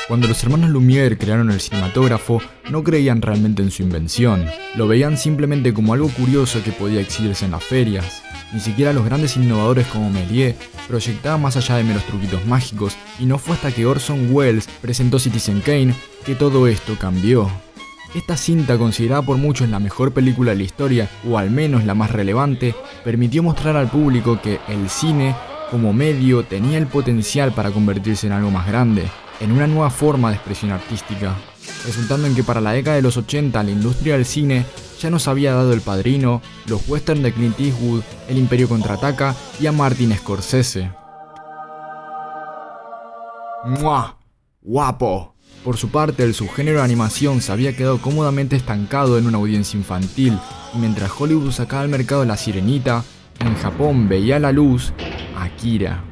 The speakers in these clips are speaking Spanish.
Cuando los hermanos Lumière crearon el cinematógrafo, no creían realmente en su invención, lo veían simplemente como algo curioso que podía exhibirse en las ferias. Ni siquiera los grandes innovadores como Méliès proyectaban más allá de meros truquitos mágicos, y no fue hasta que Orson Welles presentó Citizen Kane que todo esto cambió. Esta cinta, considerada por muchos la mejor película de la historia, o al menos la más relevante, permitió mostrar al público que el cine, como medio, tenía el potencial para convertirse en algo más grande, en una nueva forma de expresión artística, resultando en que para la década de los 80 la industria del cine ya nos había dado El Padrino, los western de Clint Eastwood, El Imperio Contraataca y a Martin Scorsese. ¡Mua! ¡Guapo! Por su parte, el subgénero de animación se había quedado cómodamente estancado en una audiencia infantil, y mientras Hollywood sacaba al mercado La Sirenita, en Japón veía la luz Akira.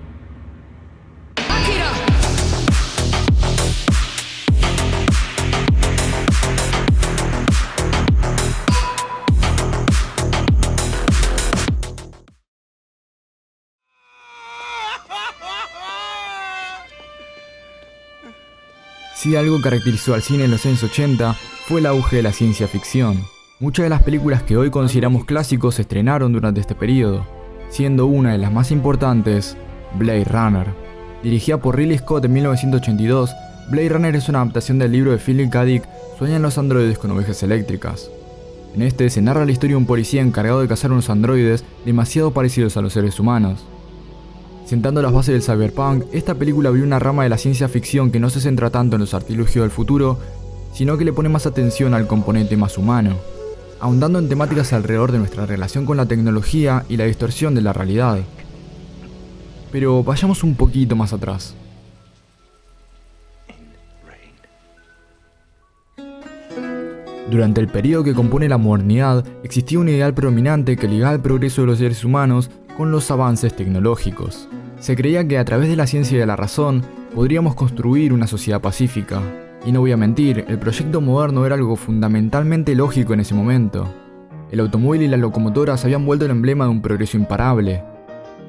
Si algo caracterizó al cine en los años 80 fue el auge de la ciencia ficción. Muchas de las películas que hoy consideramos clásicos se estrenaron durante este periodo, siendo una de las más importantes Blade Runner. Dirigida por Ridley Scott en 1982, Blade Runner es una adaptación del libro de Philip K. Dick, Sueñan los androides con ovejas eléctricas. En este se narra la historia de un policía encargado de cazar unos androides demasiado parecidos a los seres humanos. Sentando las bases del cyberpunk, esta película abrió una rama de la ciencia ficción que no se centra tanto en los artilugios del futuro, sino que le pone más atención al componente más humano, ahondando en temáticas alrededor de nuestra relación con la tecnología y la distorsión de la realidad. Pero vayamos un poquito más atrás. Durante el periodo que compone la modernidad, existía un ideal predominante que ligaba el progreso de los seres humanos con los avances tecnológicos. Se creía que a través de la ciencia y de la razón podríamos construir una sociedad pacífica. Y no voy a mentir, el proyecto moderno era algo fundamentalmente lógico en ese momento. El automóvil y la locomotora se habían vuelto el emblema de un progreso imparable.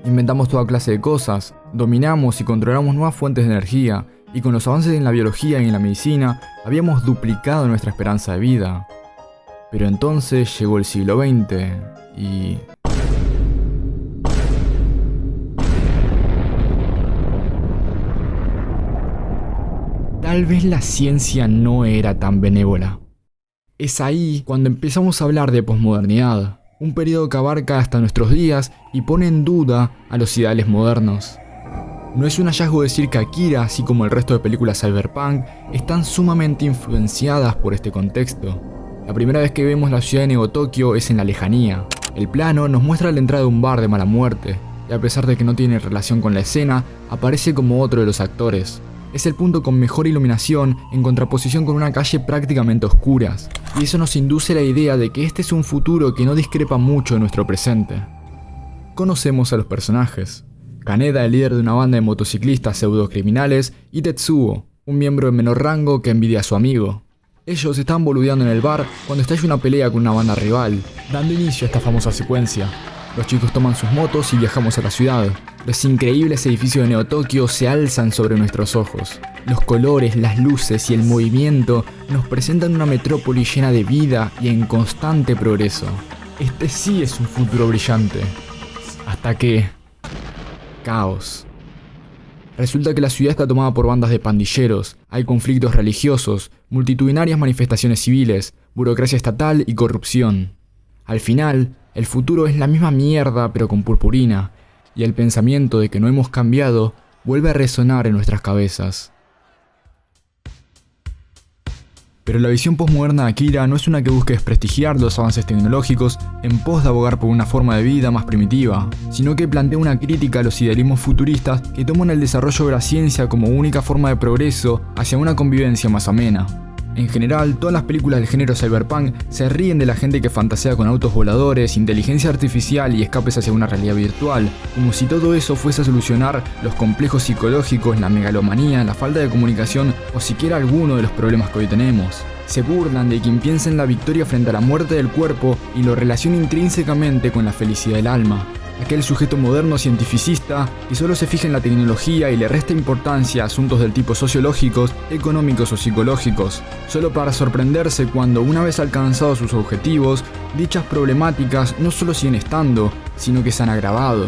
Inventamos toda clase de cosas, dominamos y controlamos nuevas fuentes de energía, y con los avances en la biología y en la medicina habíamos duplicado nuestra esperanza de vida. Pero entonces llegó el siglo XX y... tal vez la ciencia no era tan benévola. Es ahí cuando empezamos a hablar de posmodernidad, un periodo que abarca hasta nuestros días y pone en duda a los ideales modernos. No es un hallazgo decir que Akira, así como el resto de películas cyberpunk, están sumamente influenciadas por este contexto. La primera vez que vemos la ciudad de Neo Tokio es en la lejanía. El plano nos muestra la entrada de un bar de mala muerte, y a pesar de que no tiene relación con la escena, aparece como otro de los actores. Es el punto con mejor iluminación en contraposición con una calle prácticamente oscuras, y eso nos induce la idea de que este es un futuro que no discrepa mucho de nuestro presente. Conocemos a los personajes. Kaneda, el líder de una banda de motociclistas pseudocriminales, y Tetsuo, un miembro de menor rango que envidia a su amigo. Ellos estaban boludeando en el bar cuando estalla una pelea con una banda rival, dando inicio a esta famosa secuencia. Los chicos toman sus motos y viajamos a la ciudad. Los increíbles edificios de Neo Tokio se alzan sobre nuestros ojos. Los colores, las luces y el movimiento nos presentan una metrópoli llena de vida y en constante progreso. Este sí es un futuro brillante. Hasta que... caos. Resulta que la ciudad está tomada por bandas de pandilleros, hay conflictos religiosos, multitudinarias manifestaciones civiles, burocracia estatal y corrupción. Al final, el futuro es la misma mierda pero con purpurina, y el pensamiento de que no hemos cambiado vuelve a resonar en nuestras cabezas. Pero la visión postmoderna de Akira no es una que busque desprestigiar los avances tecnológicos en pos de abogar por una forma de vida más primitiva, sino que plantea una crítica a los idealismos futuristas que toman el desarrollo de la ciencia como única forma de progreso hacia una convivencia más amena. En general, todas las películas del género cyberpunk se ríen de la gente que fantasea con autos voladores, inteligencia artificial y escapes hacia una realidad virtual, como si todo eso fuese a solucionar los complejos psicológicos, la megalomanía, la falta de comunicación o siquiera alguno de los problemas que hoy tenemos. Se burlan de quien piensa en la victoria frente a la muerte del cuerpo y lo relaciona intrínsecamente con la felicidad del alma. aquel sujeto moderno cientificista que solo se fija en la tecnología y le resta importancia a asuntos del tipo sociológicos, económicos o psicológicos, solo para sorprenderse cuando, una vez alcanzados sus objetivos, dichas problemáticas no solo siguen estando, sino que se han agravado.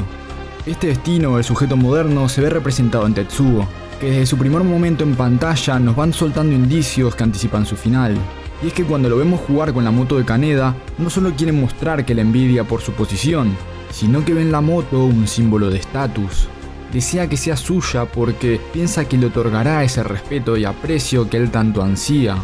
Este destino del sujeto moderno se ve representado en Tetsuo, que desde su primer momento en pantalla nos van soltando indicios que anticipan su final. Y es que cuando lo vemos jugar con la moto de Kaneda, no solo quieren mostrar que la envidia por su posición, sino que ven la moto un símbolo de estatus. Desea que sea suya porque piensa que le otorgará ese respeto y aprecio que él tanto ansía.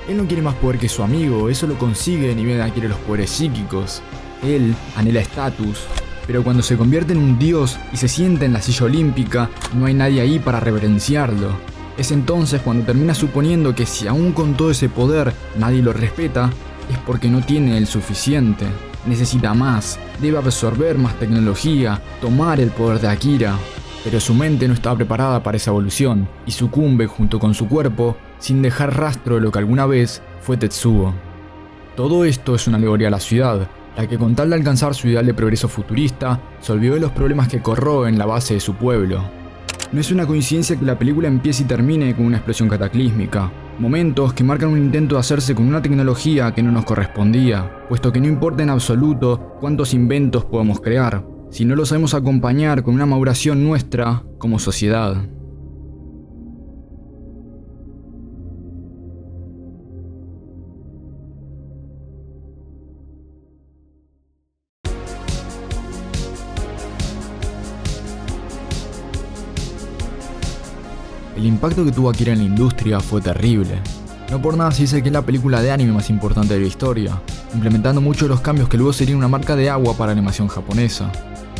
Él no quiere más poder que su amigo, eso lo consigue ni bien adquiere los poderes psíquicos. Él anhela estatus, pero cuando se convierte en un dios y se sienta en la silla olímpica, no hay nadie ahí para reverenciarlo. Es entonces cuando termina suponiendo que si aún con todo ese poder nadie lo respeta, es porque no tiene el suficiente. Necesita más, debe absorber más tecnología, tomar el poder de Akira. Pero su mente no estaba preparada para esa evolución y sucumbe junto con su cuerpo sin dejar rastro de lo que alguna vez fue Tetsuo. Todo esto es una alegoría a la ciudad, la que con tal de alcanzar su ideal de progreso futurista, se olvidó de los problemas que corroen la base de su pueblo. No es una coincidencia que la película empiece y termine con una explosión cataclísmica, momentos que marcan un intento de hacerse con una tecnología que no nos correspondía, puesto que no importa en absoluto cuántos inventos podemos crear, si no lo sabemos acompañar con una maduración nuestra como sociedad. El impacto que tuvo Akira en la industria fue terrible. No por nada se dice que es la película de anime más importante de la historia, implementando muchos de los cambios que luego serían una marca de agua para la animación japonesa.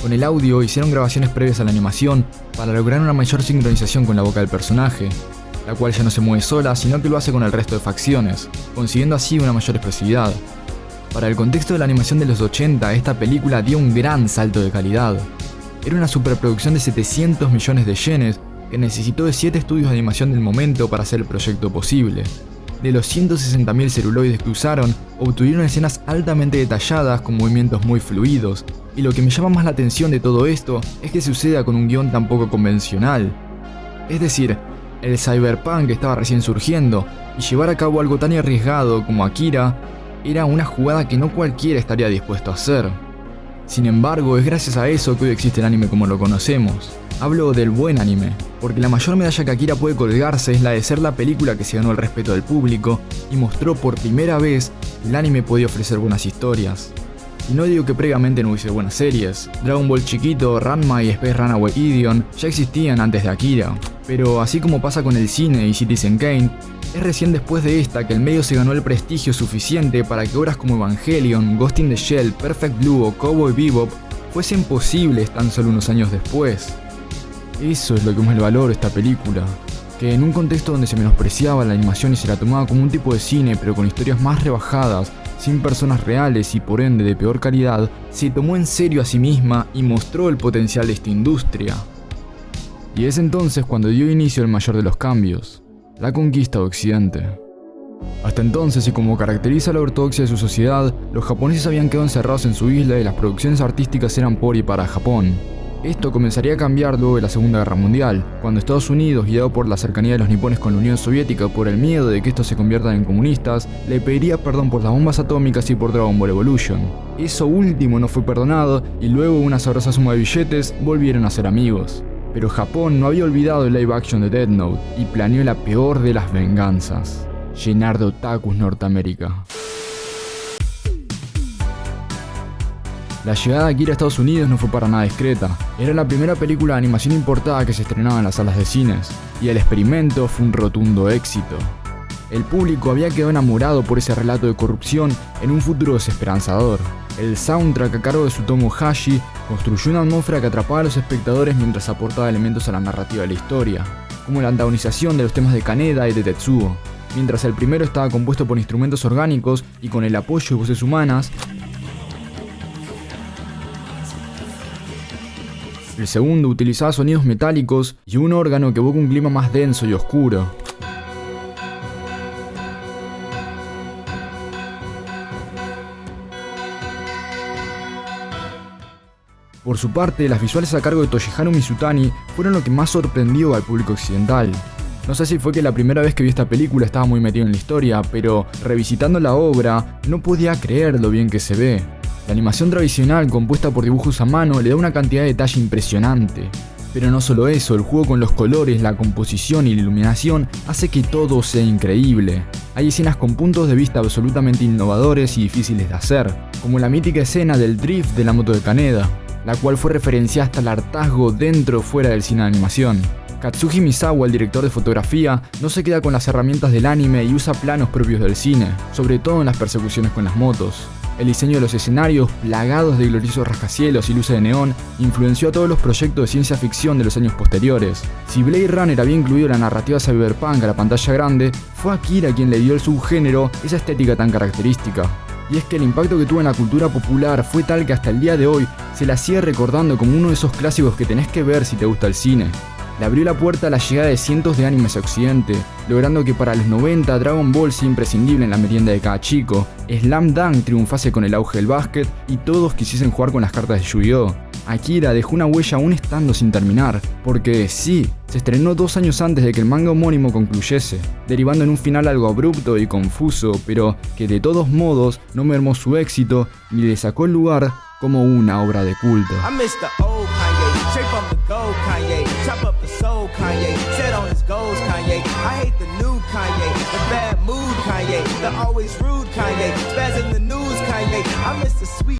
Con el audio hicieron grabaciones previas a la animación para lograr una mayor sincronización con la boca del personaje, la cual ya no se mueve sola, sino que lo hace con el resto de facciones, consiguiendo así una mayor expresividad. Para el contexto de la animación de los 80, esta película dio un gran salto de calidad. Era una superproducción de 700 millones de yenes, que necesitó de 7 estudios de animación del momento para hacer el proyecto posible. De los 160.000 celuloides que usaron, obtuvieron escenas altamente detalladas con movimientos muy fluidos, y lo que me llama más la atención de todo esto es que suceda con un guión tan poco convencional. Es decir, el cyberpunk estaba recién surgiendo, y llevar a cabo algo tan arriesgado como Akira era una jugada que no cualquiera estaría dispuesto a hacer. Sin embargo, es gracias a eso que hoy existe el anime como lo conocemos. Hablo del buen anime, porque la mayor medalla que Akira puede colgarse es la de ser la película que se ganó el respeto del público y mostró por primera vez que el anime podía ofrecer buenas historias. Y no digo que previamente no hubiese buenas series, Dragon Ball Chiquito, Ranma y Space Runaway Ideon ya existían antes de Akira, pero así como pasa con el cine y Citizen Kane, es recién después de esta que el medio se ganó el prestigio suficiente para que obras como Evangelion, Ghost in the Shell, Perfect Blue o Cowboy Bebop fuesen posibles tan solo unos años después. Eso es lo que más le valoro a esta película, que en un contexto donde se menospreciaba la animación y se la tomaba como un tipo de cine pero con historias más rebajadas, sin personas reales y por ende de peor calidad, se tomó en serio a sí misma y mostró el potencial de esta industria. Y es entonces cuando dio inicio el mayor de los cambios, la conquista de Occidente. Hasta entonces, y como caracteriza la ortodoxia de su sociedad, los japoneses habían quedado encerrados en su isla y las producciones artísticas eran por y para Japón. Esto comenzaría a cambiar luego de la Segunda Guerra Mundial, cuando Estados Unidos, guiado por la cercanía de los nipones con la Unión Soviética por el miedo de que estos se conviertan en comunistas, le pediría perdón por las bombas atómicas y por Dragon Ball Evolution. Eso último no fue perdonado y luego una sabrosa suma de billetes volvieron a ser amigos. Pero Japón no había olvidado el live action de Death Note y planeó la peor de las venganzas: llenar de otakus Norteamérica. La llegada de Akira a Estados Unidos no fue para nada discreta. Era la primera película de animación importada que se estrenaba en las salas de cines, y el experimento fue un rotundo éxito. El público había quedado enamorado por ese relato de corrupción en un futuro desesperanzador. El soundtrack a cargo de Tsutomu Hashi construyó una atmósfera que atrapaba a los espectadores mientras aportaba elementos a la narrativa de la historia, como la antagonización de los temas de Kaneda y de Tetsuo. Mientras el primero estaba compuesto por instrumentos orgánicos y con el apoyo de voces humanas, el segundo utilizaba sonidos metálicos y un órgano que evoca un clima más denso y oscuro. Por su parte, las visuales a cargo de Toshihiro Mizutani fueron lo que más sorprendió al público occidental. No sé si fue que la primera vez que vi esta película estaba muy metido en la historia, pero revisitando la obra no podía creer lo bien que se ve. La animación tradicional compuesta por dibujos a mano le da una cantidad de detalle impresionante. Pero no solo eso, el juego con los colores, la composición y la iluminación hace que todo sea increíble. Hay escenas con puntos de vista absolutamente innovadores y difíciles de hacer, como la mítica escena del drift de la moto de Kaneda, la cual fue referenciada hasta el hartazgo dentro o fuera del cine de animación. Katsuji Misawa, el director de fotografía, no se queda con las herramientas del anime y usa planos propios del cine, sobre todo en las persecuciones con las motos. El diseño de los escenarios, plagados de gloriosos rascacielos y luces de neón, influenció a todos los proyectos de ciencia ficción de los años posteriores. Si Blade Runner había incluido la narrativa cyberpunk a la pantalla grande, fue Akira quien le dio al subgénero esa estética tan característica. Y es que el impacto que tuvo en la cultura popular fue tal que hasta el día de hoy se la sigue recordando como uno de esos clásicos que tenés que ver si te gusta el cine. Le abrió la puerta a la llegada de cientos de animes a Occidente, logrando que para los 90 Dragon Ball sea imprescindible en la merienda de cada chico, Slam Dunk triunfase con el auge del básquet y todos quisiesen jugar con las cartas de Yu-Gi-Oh! Akira dejó una huella aún estando sin terminar, porque sí, se estrenó 2 años antes de que el manga homónimo concluyese, derivando en un final algo abrupto y confuso, pero que de todos modos no mermó su éxito ni le sacó el lugar como una obra de culto. Straight from the gold, Kanye. Chop up the soul, Kanye. Set on his goals, Kanye. I hate the new Kanye. The bad mood, Kanye. The always rude Kanye. Spaz in the news, Kanye. I miss the sweet.